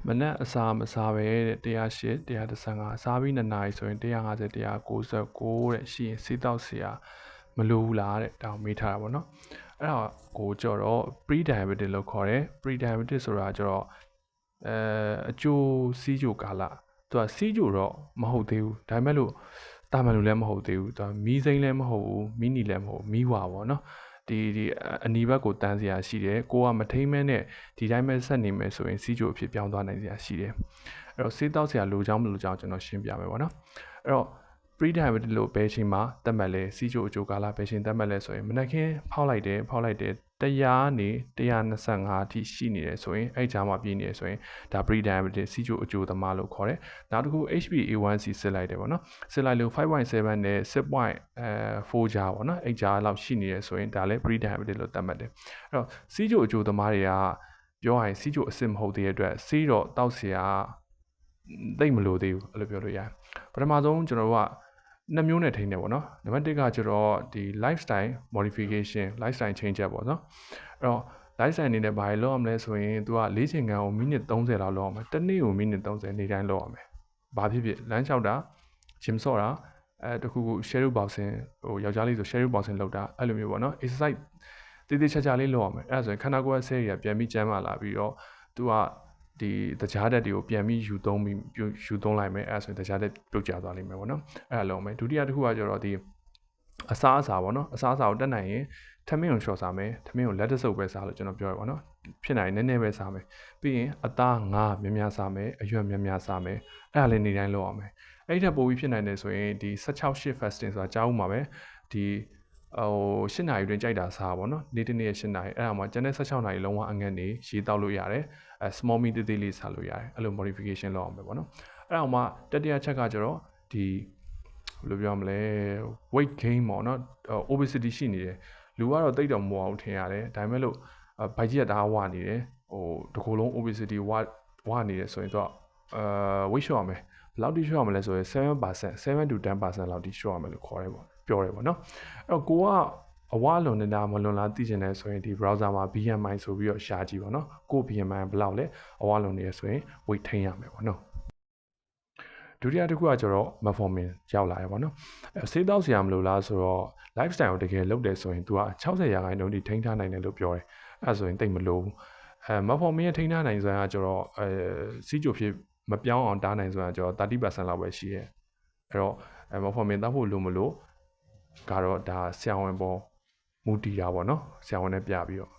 မနက်အစာမစားပဲတဲ့108 115စားပြီး2နာရီဆိုရင်150 199တဲ့ရှိရင်ဆေးတောက်เสียမလိုဘူးလားတဲ့ဒါကိုမေးထားတာပေါ့နော်အဲ့ဒါကိုကြတော့ pre diabetic လို့ခေါ်တယ် pre diabetic ဆိုတာကျတော့အကျိုးစီးကျိုကာလသူကစီးကျိုတော့မဟုတ်သေးဘူးဒါပေမဲ့လို့တာမန်လူလည်းမဟုတ်သေးဘူးသူကမီးစိမ်းလည်းမဟုတ်ဘူးမီးနီလည်းမဟုတ်မီးဝါပေါ့နော်ဒီအနီဘက်ကိုတန်းစရာရှိတယ်ကိုကမထိမ့်မဲနဲ့ဒီတိုင်းပဲဆက်နေမယ်ဆိုရင်စီးကျိုအဖြစ်ပြောင်းသွားနိုင်စရာရှိတယ်အဲ့တော့ဆေးတောက်စရာလိုချောင်းမလိုချောင်းကျွန်တော်ရှင်းပြမယ်ပေါ့နော်အဲ့တော့ pre diabetic လို့ဘယ်ချိန်မှာသတ်မှတ်လဲစီးကျိုအကျိုးကာလဘယ်ချိန်သတ်မှတ်လဲဆိုရင်မနက်ခင်းဖောက်လိုက်တယ်100နေ125အထိရှိနေတယ်ဆိုရင်အဲ့ကြားမှာပြည့်နေတယ်ဆိုရင်ဒါ pre diabetic စီးကျိုအကျိုးသမားလို့ခေါ်တယ်နောက်တစ်ခု HbA1c စစ်လိုက်တယ်ပေါ့နော်စစ်လိုက်လို့ 5.7 နဲ့ 6.4 ကြားပေါ့နော်အဲ့ကြားလောက်ရှိနေတယ်ဆိုရင်ဒါလည်း pre diabetic လို့သတ်မှတ်တယ်အဲ့တော့စီးကျိုအကျိုးသမားတွေကပြောရရင်စီးကျိုအစစ်မဟုတ်သေးတဲ့အတွက်စီးတော့တောက်เสียသိမလို့သေးဘူးအဲ့လိုပြောလို့ရတယ်ပထမဆုံးကျွန်တော်တို့ကနှစ်မျိုးနဲ့ထိန်းတယ်ပေါ့နော်နံပါတ်1ကကျတော့ဒီ lifestyle modification lifestyle change ပေါ့နော်အဲ့တော့ lifestyle အနေနဲ့ဘာတွေလုပ်ရမလဲဆိုရင် तू က၄ချိန်ခန်းကိုမိနစ်30လောက်လုပ်ရမယ်တစ်နေ့ကိုမိနစ်30နေ့တိုင်းလုပ်ရမယ်ဘာဖြစ်ဖြစ်လမ်းလျှောက်တာ gym ဆော့တာတခုခု shadow boxing ဟိုယောက်ျားလေးဆို shadow boxing လုပ်တာအဲ့လိုမျိုးပေါ့နော် exercise တေးသေးချာချာလေးလုပ်ရမယ်အဲ့ဒါဆိုရင်ခန္ဓာကိုယ်ရဲ့ဆဲတွေကပြန်ပြီးကျန်းမာလာပြီးတော့ तू ကဒီတခြားဓာတ်တွေကိုပြန်ပြီးယူသုံးလိုက်မယ်အဲ့ဒါဆိုရင်တခြားဓာတ်ပြုတ်ကျသွားလိမ့်မယ်ပေါ့နော်အဲ့ဒါလုံးမယ်ဒုတိယတစ်ခုကကျတော့ဒီအစားအစာပေါ့နော်အစားအစာကိုတက်နိုင်ရင်ထမင်းကိုလျှော့စားမယ်ထမင်းကိုလက်တဆုပ်ပဲစားလို့ကျွန်တော်ပြောရပါတော့ဖြစ်နိုင်နည်းနည်းပဲစားမယ်ပြီးရင်အသားငါးများများစားမယ်အရွက်များများစားမယ်အဲ့ဒါလေးနေတိုင်းလုပ်ရမယ်အဲ့ဒီထက်ပိုပြီးဖြစ်နိုင်တယ်ဆိုရင်ဒီ16 shift fasting ဆိုတာကြားဦးမှာပဲဒီ8နာရီတွင်ကြိုက်တာစားပါတော့နေ့တစ်နေ့8နာရီအဲ့ဒါမှကျန်တဲ့16နာရီလုံးဝအငတ်နေရေတောက်လို့ရတယ်small meat သေးသေးလေးစားလို့ရတယ်အဲ့လို modification လုပ်အောင်ပဲပေါ့နော်အဲ့ဒါမှတတိယချက်ကကျတော့ဒီဘယ်လိုပြောမလဲ weight gain ပေါ့နော် obesity ရှိနေတယ်လူကတော့တိတ်တော်မဟုတ်အောင်ထင်ရတယ်ဒါပေမဲ့လို့ဘိုက်ကြီးကတအားဝနေတယ်ဟိုတကူလုံး obesity ဝနေတယ်ဆိုရင်တော့weight လျှော့ရမယ်ဘယ်လောက်ထိလျှော့ရမလဲဆိုရင်7% to 10% လောက်ထိလျှော့ရမယ်လို့ခေါ်တယ်ပေါ့ပြောတယ်ပေါ့နော်အဲ့တော့ကိုကအဝလွန်နေတာမလွန်လားသိချင်တယ်ဆိုရင်ဒီ browser မှာ BMI ဆိုပြီးတော့ရှာကြည့်ပါနော်ကို BMI ဘယ်လောက်လဲအဝလွန်နေရဆိုရင် weight ထိန်းရမယ်ပေါ့နော်ဒုတိယတစ်ခုကကျတော့ metformin ရောက်လာရပါတော့ဆေးတောက်စရာမလိုလားဆိုတော့ lifestyle ကိုတကယ်လုပ်တယ်ဆိုရင် तू က60%ထိထိန်းထားနိုင်တယ်လို့ပြောတယ်အဲ့ဒါဆိုရင်တိတ်မလို့metformin ရဲ့ထိန်းထားနိုင်စွမ်းကကျတော့စီးကြိုဖြစ်မပြောင်းအောင်တားနိုင်စွမ်းကကျတော့30% လောက်ပဲရှိရဲအဲ့တော့metformin တောက်ဖို့လိုမလို့ကတော့ဒါဆရာဝန်ပေါ်မူတည်တာပေါ့နော်ဆရာဝန်နဲ့ပြပြီးတော့